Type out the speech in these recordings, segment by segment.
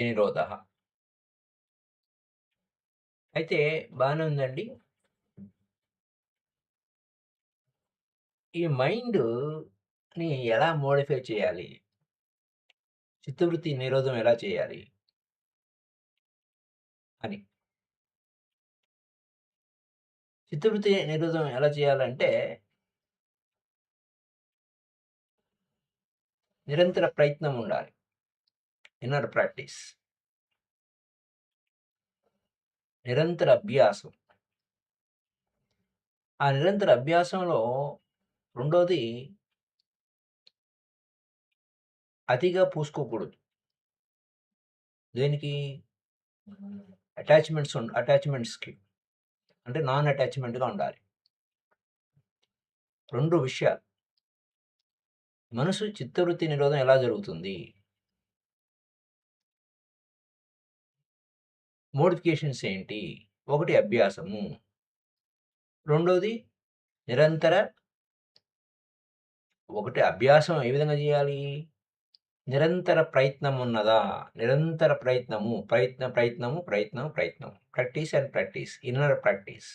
నిరోధః. అయితే బానే ఉందండి. ఈ మైండ్‌ని ఎలా మోడిఫై చేయాలి? చిత్తవృత్తి నిరోధం ఎలా చేయాలి అని. చిత్తవృత్తి నిరోధం ఎలా చేయాలంటే, నిరంతర ప్రయత్నం ఉండాలి. Inner practice. నిరంతర అభ్యాసం. ఆ నిరంతర అభ్యాసంలో రెండోది అతిగా పూసుకోకూడదు. దేనికి? అటాచ్‌మెంట్స్‌కి. అంటే నాన్ అటాచ్‌మెంట్‌గా ఉండాలి. 2 విషయాలు. మనసు చిత్తవృత్తి నిరోధం ఎలా జరుగుతుంది? మోడిఫికేషన్స్ ఏంటి? ఒకటి అభ్యాసము. రెండోది నిరంతర ఒకటి అభ్యాసం ఏ విధంగా చేయాలి? నిరంతర ప్రయత్నం ఉన్నదా? నిరంతర ప్రయత్నము. ప్రయత్నం. Practice and practice. Inner practice.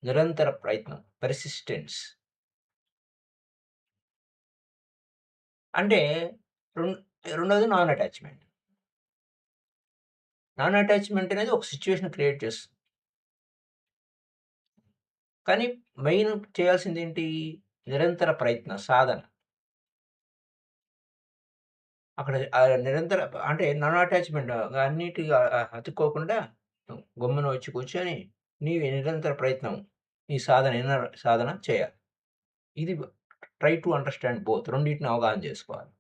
నిరంతర ప్రయత్నం. పెర్సిస్టెన్స్. అంటే రెం రెండోది నాన్ అటాచ్‌మెంట్. నాన్ అటాచ్‌మెంట్ అనేది ఒక సిట్యుయేషన్ క్రియేట్ చేస్తుంది. కానీ మెయిన్ చేయాల్సిందేంటి? నిరంతర ప్రయత్న సాధన. అక్కడ నిరంతర అంటే నాన్ అటాచ్‌మెంట్ అన్నిటికి అతుక్కోకుండా గమ్మున వచ్చి కూర్చొని నీ నిరంతర ప్రయత్నం, నీ సాధన ఇన్నర్ సాధన చేయాలి. ఇది ట్రై టు అండర్‌స్టాండ్ బోత్ రెండిటిని అవగాహన చేసుకోవాలి.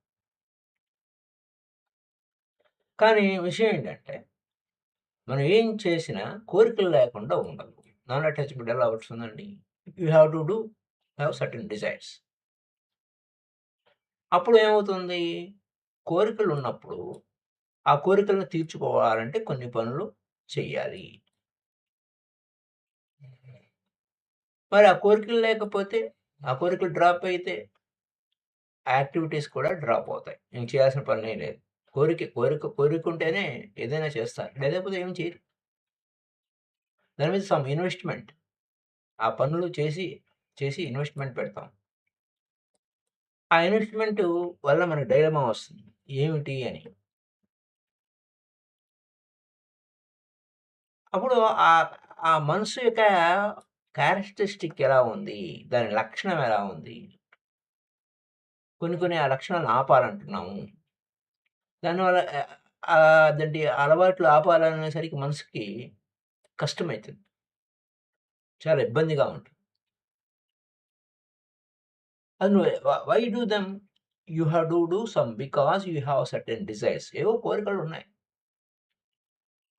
కానీ విషయం ఏంటంటే, మనం ఏం చేసినా కోరికలు లేకుండా ఉండదు. నాన్ అటాచ్‌మెంట్ ఎలా వస్తుందండి? You have to have certain desires. అప్పుడు ఏమవుతుంది? కోరికలున్నప్పుడు, ఆ కోరికలను తీర్చుకోవాలంటే కొన్ని పనులు చెయ్యాలి. మరి ఆ కోరికలు లేకపోతే, ఆ కోరికలు డ్రాప్ అయితే, ఆ యాక్టివిటీస్ కూడా డ్రాప్ అవుతాయి. ఇంక చేయాల్సిన పనేం లేదు. కోరికుంటేనే ఏదైనా చేస్తారు. లేకపోతే ఏమి చేయరు. దాని మీద సమ్ ఇన్వెస్ట్‌మెంట్. ఆ పనులు చేసి ఇన్వెస్ట్‌మెంట్ పెడతాం. ఆ ఇన్వెస్ట్‌మెంటు వల్ల మనకు డైలమా వస్తుంది. ఏమిటి అని. అప్పుడు ఆహ్, ఆ మనసు యొక్క క్యారెక్టరిస్టిక్ ఎలా ఉంది? దాని లక్షణం ఎలా ఉంది? కొన్ని ఆ లక్షణాలను ఆపాలంటున్నాము. దానివల్ల అదేంటి అలవాట్లు ఆపాలనేసరికి మనసుకి కష్టమైతుంది. చాలా ఇబ్బందిగా ఉంటుంది. అది నువ్వు why do them? You have to do some because you have certain desires. ఏవో కోరికలున్నాయి.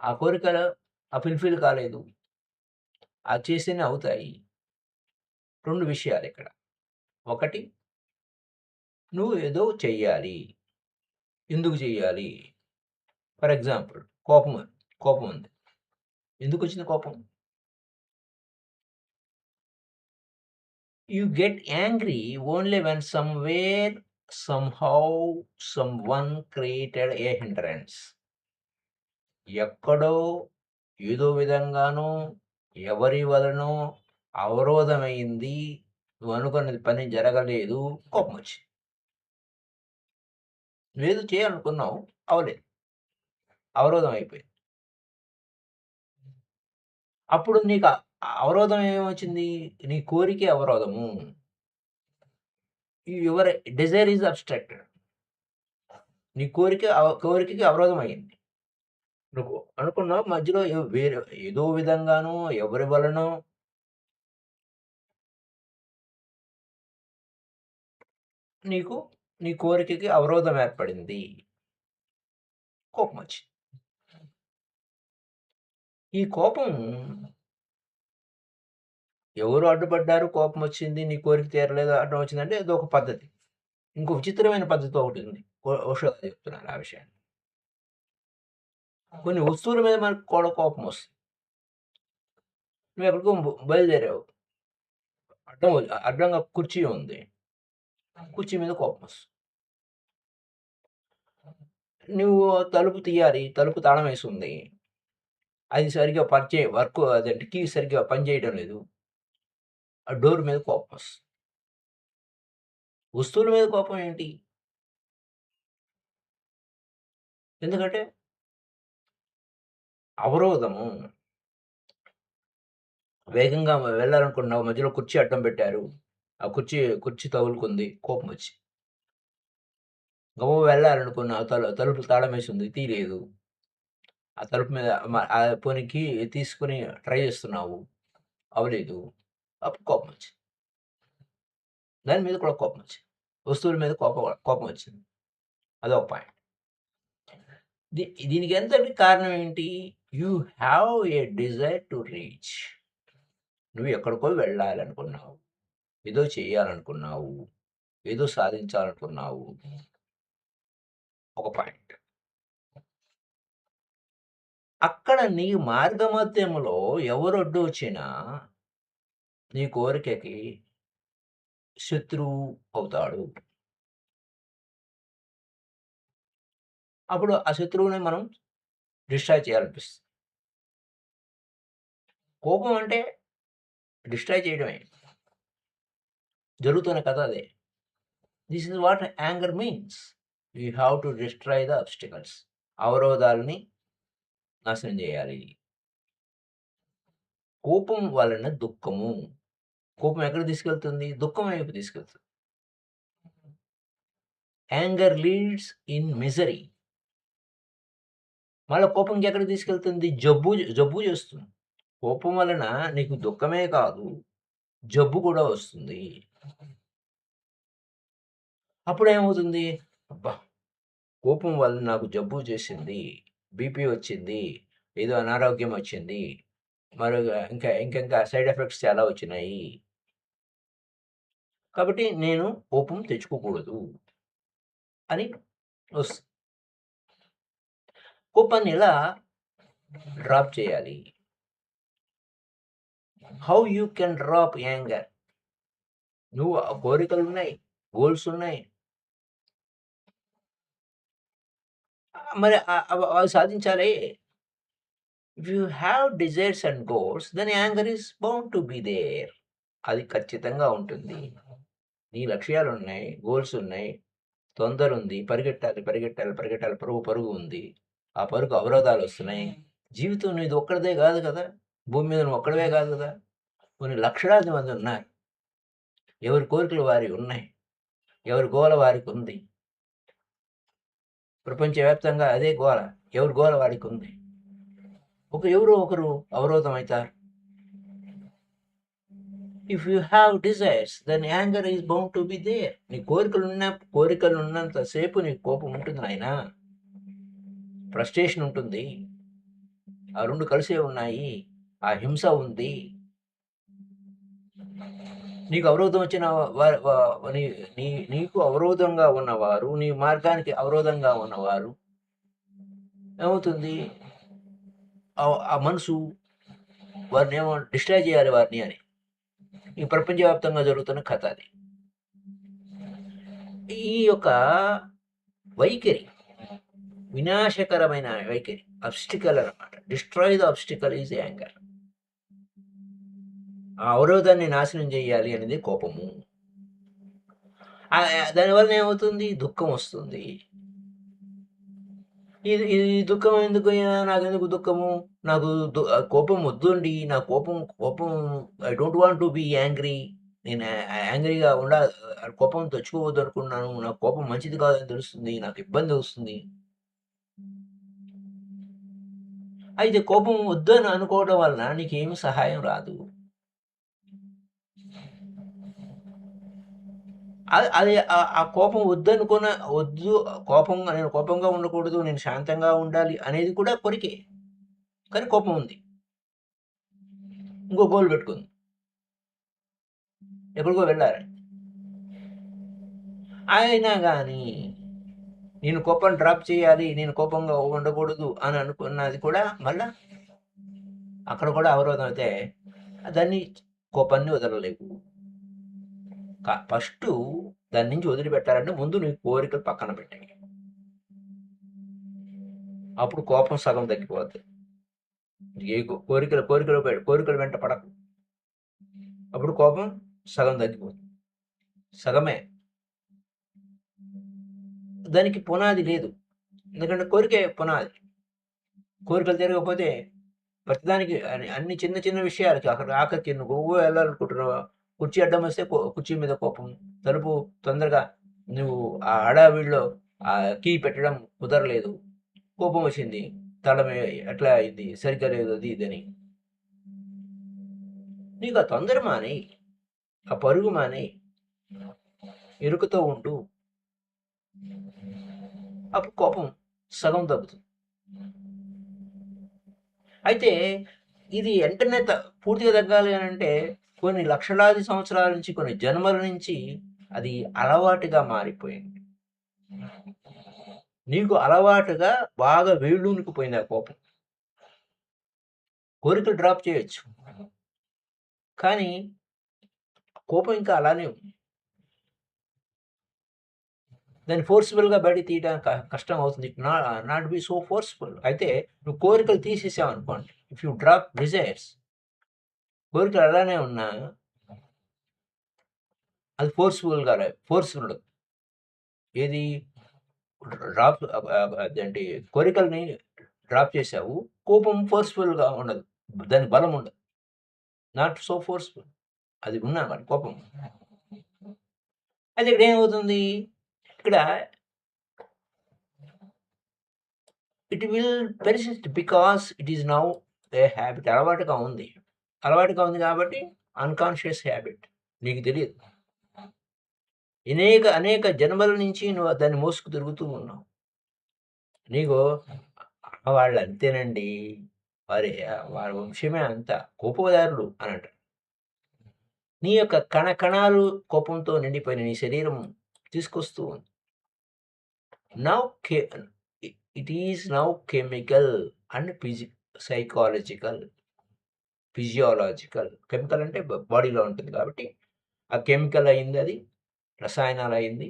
ఆ కోరికలు ఫుల్‌ఫిల్ కాలేదు. అది చేస్తేనే అవుతాయి. 2 విషయాలిక్కడ. ఒకటి నువ్వు ఏదో చెయ్యాలి. ఎందుకు చెయ్యాలి? ఫర్ ఎగ్జాంపుల్ కోపం ఉంది. ఎందుకొచ్చింది కోపం? You get angry only when somewhere, somehow, someone created a hindrance. ఎక్కడో, ఏదో విధంగానో, ఎవరి వలనో అవరోధమైంది. నువ్వనుకున్నది పని జరగలేదు. కోపమొచ్చింది. నువ్వేదో చేయాలనుకున్నావు. అవ్వలేదు. అవరోధం అయిపోయింది. అప్పుడు నీకు అవరోధం ఏమొచ్చింది? నీ కోరికే అవరోధము. Your desire is obstructed. నీ కోరికకి అవరోధం అయింది. నువ్వు అనుకున్నావు మధ్యలో వేరే ఏదో విధంగానో, ఎవరి వలనో నీకు నీ కోరికకి అవరోధం ఏర్పడింది. కోపమొచ్చింది. ఈ కోపం ఎవరు అడ్డుపడ్డారు, కోపమొచ్చింది, నీ కోరిక తీరలేదు, అడ్డం వచ్చిందంటే అదొక పద్ధతి. ఇంకో విచిత్రమైన పద్ధతి ఒకటుంది. ఓషో గారు చెప్తున్నారు ఆ విషయాన్ని. కొన్ని వస్తువుల మీద మనకు కూడా కోపమొస్తుంది. నువ్వెక్కడికో బయలుదేరావు. అడ్డంగా కుర్చీ ఉంది. కుర్చీ మీద కోపమొస్తుంది. నువ్వు తలుపు తీయాలి. తలుపు తాళం వేసుంది. అది సరిగ్గా వర్క్ అదేంటి కీ సరిగ్గా పనిచేయడం లేదు. ఆ డోర్ మీద కోపమొస్తుంది. వస్తువుల మీద కోపం ఏంటి? ఎందుకంటే అవరోధము. వేగంగా వెళ్ళాలనుకుంటున్నావు. మధ్యలో కుర్చీ అడ్డం పెట్టారు. ఆ కుర్చీ తగులుకుంది. కోపమొచ్చి. గబగబా వెళ్ళాలనుకున్నావు. తలుపు తాళమేసుంది. తీయలేదు. ఆ తలుపు మీద పోనీ కీ తీసుకొని ట్రై చేస్తున్నావు. అవ్వలేదు. అప్పుడు కోపమొచ్చింది. దాని మీద కూడా కోపమొచ్చింది. వస్తువుల మీద కోపమొచ్చింది. అదొక పాయింట్. దీనికి ఎంతటి కారణం ఏంటి? You have a desire to reach. నువ్వు ఎక్కడికో వెళ్ళాలనుకున్నావు. ఏదో చేయాలనుకున్నావు. ఏదో సాధించాలనుకున్నావు. ఒక పాయింట్. అక్కడ నీ మార్గమధ్యములో ఎవరొడ్డొచ్చినా నీ కోరికకి శత్రువు అవుతాడు. అప్పుడు ఆ శత్రువుని మనం డిస్ట్రాయ్ చేయాలనిపిస్తుంది. కోపం అంటే డిస్ట్రాయ్ చేయడమే. జరుగుతున్న కథ అదే. This is what anger means. You have to destroy the obstacles. అవరోధాలని నాశనం చేయాలి. కోపం వలన దుఃఖము. కోపం ఎక్కడికి తీసుకెళ్తుంది? దుఃఖం వైపు తీసుకెళ్తుంది. Anger leads in misery. మళ్ళా కోపం ఇంకెక్కడికి తీసుకెళ్తుంది? జబ్బు చేస్తుంది. కోపం వలన నీకు దుఃఖమే కాదు, జబ్బు కూడా వస్తుంది. అప్పుడేమవుతుంది? అబ్బా! కోపం వల్ల నాకు జబ్బు చేసింది. బీపీ వచ్చింది. ఏదో అనారోగ్యం వచ్చింది. మరి ఇంకా సైడ్ ఎఫెక్ట్స్ చాలా వచ్చినాయి. కాబట్టి నేను కోపం తెచ్చుకోకూడదు అని వస్తుంది. కోపాన్ని ఎలా డ్రాప్ చేయాలి? How you can drop anger? నువ్వు కోరికలున్నాయి, గోల్స్ ఉన్నాయి. మరి అవి సాధించాలి. If you have desires and goals then anger is bound to be there. అది ఖచ్చితంగా ఉంటుంది. నీ లక్ష్యాలున్నాయి, గోల్స్ ఉన్నాయి, తొందరుంది, పరిగెట్టాలి, పరుగు ఉంది. ఆ పరుగు అవరోధాలొస్తున్నాయి. జీవితం నీది ఒక్కడిదే గాదు గదా! భూమి మీద నువ్వు ఒక్కడివే గాదు గదా! కొన్ని లక్షలాది మందున్నారు. ఎవరి కోరికలు వారివి ఉన్నాయి. ఎవరి గోల వారికుంది. ప్రపంచవ్యాప్తంగా అదే గోల. ఎవరి గోల వాడికుంది. ఎవరో ఒకరు అవరోధం అయితారు. If you have desires then anger is bound to be there. నీ కోరికలు ఉన్నంత సేపు నీకు కోపం ఉంటుంది నాయనా. ఫ్రస్ట్రేషన్ ఉంటుంది. ఆ 2 కలిసే ఉన్నాయి. ఆ హింస ఉంది. నీకు అవరోధం వచ్చిన నీకు అవరోధంగా ఉన్నవారు, నీ మార్గానికి అవరోధంగా ఉన్నవారు ఏమవుతుంది? ఆ మనసు వారినేమో డిస్ట్రాయ్ చేయాలి వారిని అని. ఈ ప్రపంచవ్యాప్తంగా జరుగుతున్న కథ అది. ఈ యొక్క వైఖరి వినాశకరమైన వైఖరి. అబ్స్టికల్ అనమాట. Destroy the obstacle is anger. ఆ అవరోధాన్ని నాశనం చేయాలి అనేది కోపము. దానివల్ల ఏమవుతుంది? దుఃఖం వస్తుంది. ఈ దుఃఖం ఎందుకయ్యా? నాకెందుకు దుఃఖము? నాకు కోపం వద్దండి. నా కోపం I don't want to be angry. నేను యాంగ్రీగా కోపం తెచ్చుకోవద్దు అనుకున్నాను. నాకు కోపం మంచిది కాదని తెలుస్తుంది. నాకు ఇబ్బంది వస్తుంది. అయితే కోపం వద్దని అనుకోవడం వలన నీకేమి సహాయం రాదు. అది ఆ కోపం వద్దు, నేను కోపంగా ఉండకూడదు, నేను శాంతంగా ఉండాలి అనేది కూడా కోరికే. కానీ కోపం ఉంది. ఇంకో గోల్ పెట్టుకుంది. ఎక్కడికో వెళ్ళాలి. అయినా గానీ నేను కోపం డ్రాప్ చేయాలి, నేను కోపంగా ఉండకూడదు అని అనుకున్నది కూడా మళ్ళా అక్కడ కూడా అవరోధం అయితే దాన్ని కోపాన్ని వదలలేవు. ఫస్టు దాని నుంచి వదిలిపెట్టాలంటే ముందు నీ కోరికలు పక్కన పెట్టాలి. అప్పుడు కోపం సగం తగ్గిపోద్ది. ఏ కోరికల వెంట పడకు. అప్పుడు కోపం సగం తగ్గిపోతుంది. సగమే. దానికి పునాది లేదు. ఎందుకంటే కోరికే పునాది. కోరికలు తీరకపోతే ప్రతిదానికి అన్ని చిన్న చిన్న విషయాలకి ఆఖరికి నువ్వు వెళ్ళాలనుకుంటున్నావా, కుర్చీ అడ్డం వస్తే కుర్చీ మీద కోపం, తలుపు తొందరగా నువ్వు ఆ హడావిడిలో ఆ కీ పెట్టడం కుదరలేదు, కోపం వచ్చింది, తాళం ఎట్లా అయింది, సరిగ్గా లేదు, అది ఇదని. నీకు ఆ తొందర మానేయి, ఆ పరుగు మానేయి, ఎరుకతో ఉంటూ అప్పుడు కోపం సగం తగ్గుతుంది. అయితే ఇది వెంటనే పూర్తిగా తగ్గాలి అని అంటే కొన్ని లక్షలాది సంవత్సరాల నుంచి, కొన్ని జన్మల నుంచి అది అలవాటుగా మారిపోయింది. నీకు అలవాటుగా బాగా వేళ్ళూనికిపోయింది ఆ కోపం. కోరికలు డ్రాప్ చేయొచ్చు, కానీ కోపం ఇంకా అలానే ఉంది. దాన్ని ఫోర్స్‌బుల్‌గా బయటికి తీయడం కష్టం అవుతుంది. Not be so forceful. అయితే నువ్వు కోరికలు తీసేసావనుకోండి, ఇఫ్ యూ డ్రాప్ డిజైర్స్, కోరికలు అలానే ఉన్నా అది ఫోర్స్‌ఫుల్. ఏది డ్రాప్ అదేంటి, కోరికల్ని డ్రాప్ చేసావు, కోపం ఫోర్స్‌ఫుల్‌గా ఉండదు. దాని బలం ఉండదు. Not so forceful. అది ఉన్నా మరి కోపం. అయితే ఇక్కడ ఏమవుతుంది? ఇక్కడ it will persist because it is now a habit. అలవాటుగా ఉంది కాబట్టి అన్‌కాన్షియస్ హ్యాబిట్. నీకు తెలియదు. అనేక జన్మల నుంచి నువ్వు దాన్ని మోసుకు తిరుగుతూ ఉన్నావు. నీకు వాళ్ళు అంతేనండి, వారి వంశమే అంత కోపదారులు అని అంటారు. నీ యొక్క కణకణాలు కోపంతో నిండిపోయిన నీ శరీరం తీసుకొస్తూ ఉంది. Now it is now chemical and psychological, physiological. Chemical అంటే బాడీలో ఉంటుంది కాబట్టి ఆ కెమికల్ అయింది, అది రసాయనాలు అయింది.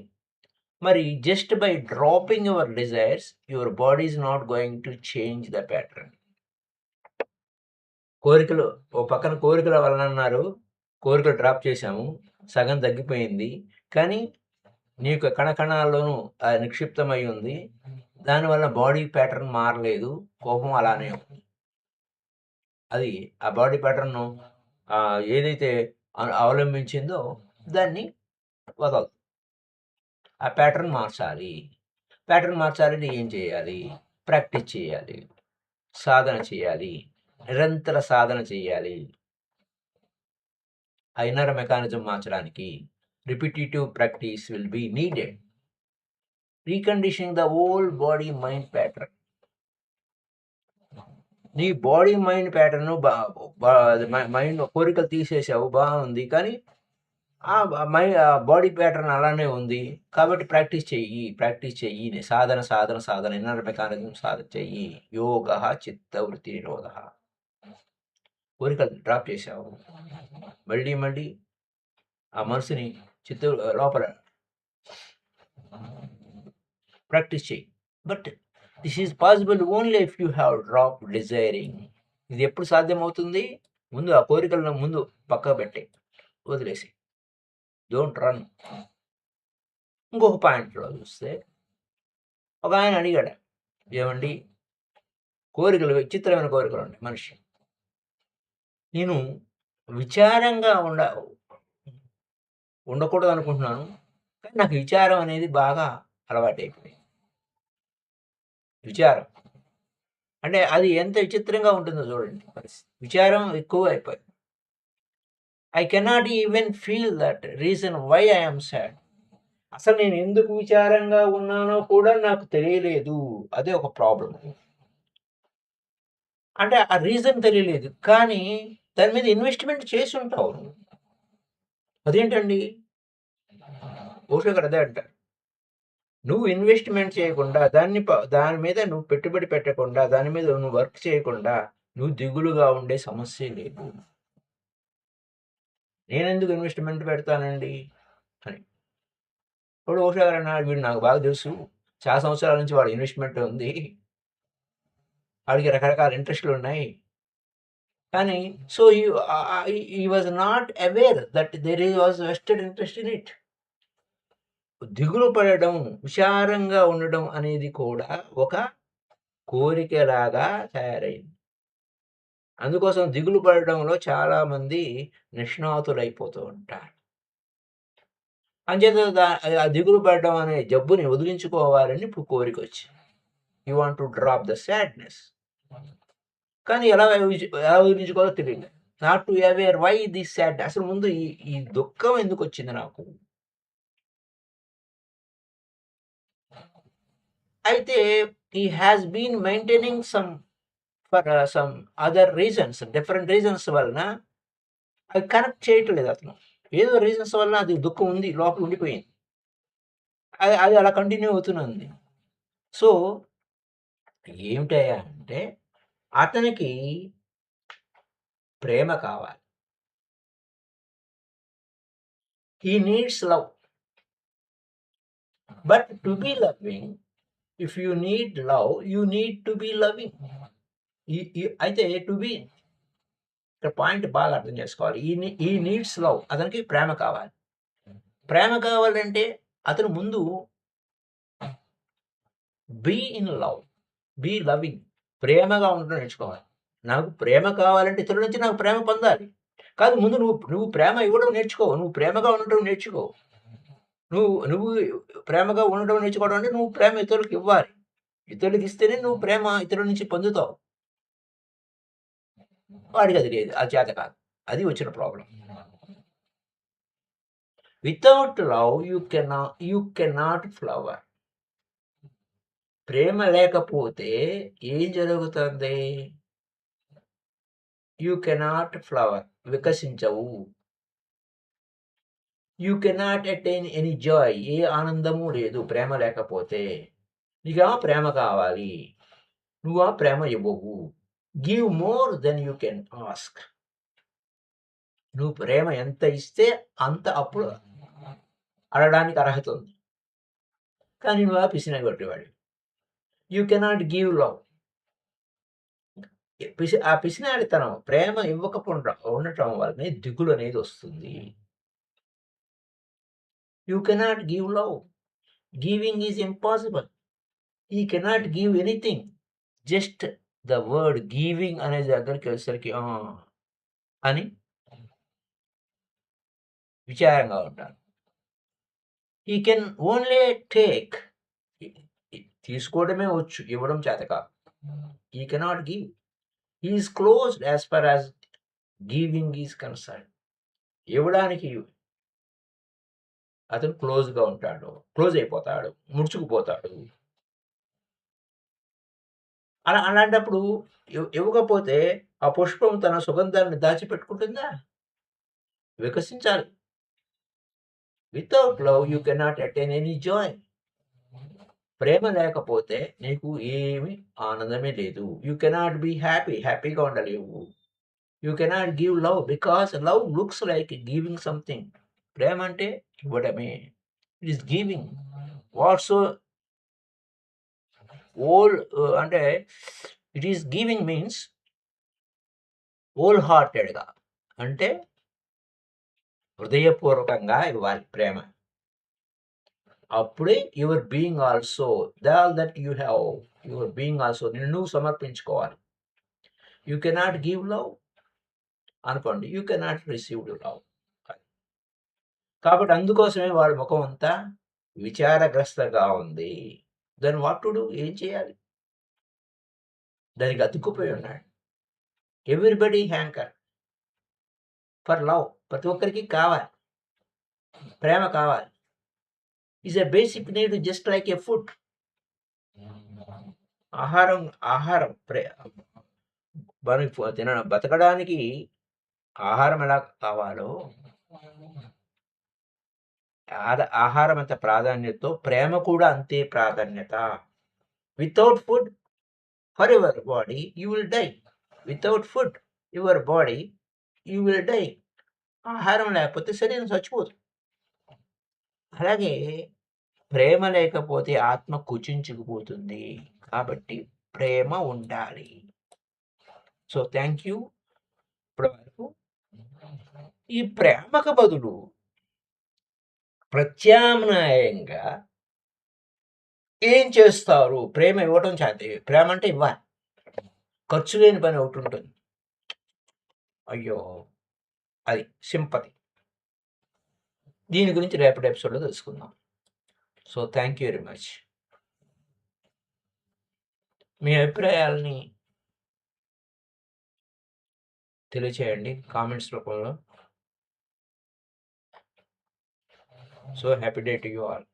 మరి just by dropping your desires your body is not going to change the pattern. కోరికలు ఓ పక్కన కోరికల వలన అన్నారు, కోరికలు డ్రాప్ చేశాము, సగం తగ్గిపోయింది, కానీ నీ యొక్క కణకణాల్లోనూ నిక్షిప్తమై ఉంది. దానివల్ల బాడీ ప్యాటర్న్ మారలేదు, కోపం అలానే ఉంది. అది ఆ బాడీ ప్యాటర్న్ ఏదైతే అవలంబించిందో దాన్ని వదలదు. ఆ ప్యాటర్న్ మార్చాలంటే ఏం చేయాలి? ప్రాక్టీస్ చేయాలి, సాధన చేయాలి, నిరంతర సాధన చేయాలి. ఆ ఇన్నర్ మెకానిజం మార్చడానికి repetitive practice will be needed. Reconditioning the whole body mind pattern. నీ బాడీ మైండ్ ప్యాటర్న్ మైండ్ కోరికలు తీసేసావు, బాగుంది, కానీ ఆ బాడీ ప్యాటర్న్ అలానే ఉంది. కాబట్టి ప్రాక్టీస్ చెయ్యి. సాధన ఇన్నర్ మెకానిజం సాధన చెయ్యి. యోగ చిత్తవృత్తి నిరోధ. కోరికలు డ్రాప్ చేసావు, మళ్ళీ ఆ మనసుని లోపల ప్రాక్టీస్ చెయ్యి. But this is possible only if you have drop desiring. ఇది ఎప్పుడు సాధ్యమవుతుంది? ముందు ఆ కోరికలను ముందు పక్కకు పెట్టి వదిలేసి, డోంట్ రన్. ఇంకొక పాయింట్లో చూస్తే ఒక ఆయన అడిగాడు, ఏమండి కోరికలు, విచిత్రమైన కోరికలు ఉంటాయి మనిషి. నేను విచారంగా ఉండకూడదు అనుకుంటున్నాను, కానీ నాకు విచారం అనేది బాగా అలవాటైపోయింది. విచారం అంటే అది ఎంత విచిత్రంగా ఉంటుందో చూడండి పరిస్థితి. విచారం ఎక్కువ అయిపోయింది. I cannot even feel that reason why I'm sad. అసలు నేను ఎందుకు విచారంగా ఉన్నానో కూడా నాకు తెలియలేదు. అదే ఒక ప్రాబ్లం. అంటే ఆ రీజన్ తెలియలేదు, కానీ దాని మీద ఇన్వెస్ట్మెంట్ చేసి ఉంటావు. అదేంటండి? ఓషో గారు అదే అంటారు. నువ్వు ఇన్వెస్ట్మెంట్ చేయకుండా, దాని మీద నువ్వు పెట్టుబడి పెట్టకుండా, దాని మీద నువ్వు వర్క్ చేయకుండా నువ్వు దిగులుగా ఉండే సమస్య లేదు. నేనెందుకు ఇన్వెస్ట్మెంట్ పెడతానండి అని. ఇప్పుడు ఓషో గారు అన్నాడు, వీడు నాకు బాగా తెలుసు, చాలా సంవత్సరాల నుంచి వాడు ఇన్వెస్ట్మెంట్ ఉంది, ఆడికి రకరకాల ఇంట్రెస్ట్‌లున్నాయి. కానీ so, he was not aware that there was vested interest in it. దిగులు పడడం, విచారంగా ఉండడం అనేది కూడా ఒక కోరికలాగా తయారైంది. అందుకోసం దిగులు పడడంలో చాలామంది నిష్ణాతులైపోతూ ఉంటారు. అంచేత ఆ దిగులు పడడం అనే జబ్బుని వదిలించుకోవాలని ఇప్పుడు కోరికొచ్చింది. You want to drop the sadness. కానీ ఎలా వదిలించుకోవాలో తెలీదు. Not to aware why this sad అసలు ముందు ఈ ఈ దుఃఖం ఎందుకొచ్చింది నాకు? అయితే he has been maintaining some other reasons, different reasons వలన అది కనెక్ట్ చేయట్లేదు అతను. ఏదో రీజన్స్ వలన అది దుఃఖం ఉంది. లోపల ఉండిపోయింది. అది అది అలా కంటిన్యూ అవుతున్నది. సో, ఏమిటయ్యా అంటే అతనికి ప్రేమ కావాలి. He needs love. But to be loving, if you need love, you need to be loving. అయితే టు బి ఇక్కడ పాయింట్ బాగా అర్థం చేసుకోవాలి. ఈ నీడ్స్ లవ్. అతనికి ప్రేమ కావాలి. ప్రేమ కావాలంటే అతను ముందు be in love. Be loving. ప్రేమగా ఉండడం నేర్చుకోవాలి. నాకు ప్రేమ కావాలంటే ఇతరుల నుంచి నాకు ప్రేమ పొందాలి. కాదు ముందు నువ్వు ప్రేమ ఇవ్వడం నేర్చుకో. నువ్వు ప్రేమగా ఉండడం నేర్చుకో. నువ్వు ప్రేమగా ఉండడం నేర్చుకోవడం అంటే నువ్వు ప్రేమ ఇతరులకు ఇవ్వాలి. ఇతరులకి ఇస్తేనే నువ్వు ప్రేమ ఇతరుల నుంచి పొందుతావు. వాడికి అది లేదు. అది చేత కాదు. అది వచ్చిన problem. Without love you cannot flower. ప్రేమ లేకపోతే ఏం జరుగుతుంది? You cannot flower. వికసించవు. You cannot attain any joy. ఏ ఆనందము లేదు ప్రేమ లేకపోతే. నీకేమో ప్రేమ కావాలి. నువ్వు ఆ ప్రేమ ఇవ్వవు. Give more than you can ask. నువ్వు ప్రేమ ఎంత ఇస్తే అంత అప్పుడు అడగడానికి అర్హత ఉంది. కానీ నువ్వు ఆ పిసినాగొట్టేవాడివి. You cannot give love. ఆ పిసినారితనం ప్రేమ ఇవ్వకుండా ఉండటం వల్లనే దిగులు అనేది వస్తుంది. You cannot give love. Giving is impossible. He cannot give anything. Just the word giving అనే దగ్గరికి వచ్చేసరికి అని విచారంగా ఉంటారు. He can only take. తీసుకోవడమే వచ్చు, ఇవ్వడం చేత కాదు. He cannot give. He is closed as far as giving is concern. ఇవ్వడానికి అతను క్లోజ్‌గా ఉంటాడు. క్లోజ్ అయిపోతాడు. ముడుచుకుపోతాడు. అలాంటప్పుడు ఇవ్వకపోతే ఆ పుష్పం తన సుగంధాన్ని దాచిపెట్టుకుంటుందా? వికసించాలి. Without love you cannot attain any joy. ప్రేమ లేకపోతే నీకు ఏమి ఆనందమే లేదు. You cannot be happy. హ్యాపీగా ఉండలేవు. You cannot give love because love looks like giving something. ప్రేమ అంటే ఇవ్వడమే. It is giving. What so అంటే ఇట్ ఈస్ గివింగ్ మీన్స్ హోల్ హార్టెడ్‌గా. అంటే హృదయపూర్వకంగా ఇవ్వాలి ప్రేమ. అప్పుడే your being also all that you have, your being also నిన్ను నువ్వు సమర్పించుకోవాలి. యూ కెనాట్ గివ్ లవ్ అనుకోండి. You cannot receive love. కాబట్టి అందుకోసమే వాడి ముఖం అంతా విచారగ్రస్తగా ఉంది. Then what to do? ఏం చేయాలి? దానికి అతుక్కుపోయి ఉన్నాడు. Everybody hanker for love. ప్రతి ఒక్కరికి కావాలి. ప్రేమ కావాలి. Is a basic need just like a food. ఆహారం ఆహారం మనకి బతకడానికి ఆహారం ఎలా కావాలో ఆహారం ఎంత ప్రాధాన్యతో ప్రేమ కూడా అంతే ప్రాధాన్యత. Without food for your body you will die. Without food your body you will die. ఆహారం లేకపోతే శరీరం చచ్చిపోదు. అలాగే ప్రేమ లేకపోతే ఆత్మ కుచించుకుపోతుంది. కాబట్టి ప్రేమ ఉండాలి. So thank you. ఇప్పటి వరకు ఈ ప్రేమకు బదులు ప్రత్యామ్నాయంగా ఏం చేస్తారు? ప్రేమ ఇవ్వటం చేత ప్రేమ అంటే ఇవ్వాలి. ఖర్చు లేని పని ఒకటుంటుంది. అయ్యో! అది సింపతి. దీని గురించి రేపటి ఎపిసోడ్‌లో తెలుసుకుందాం. So thank you very much. మీ అభిప్రాయాలని తెలియచేయండి కామెంట్స్ రూపంలో. So happy day to you all.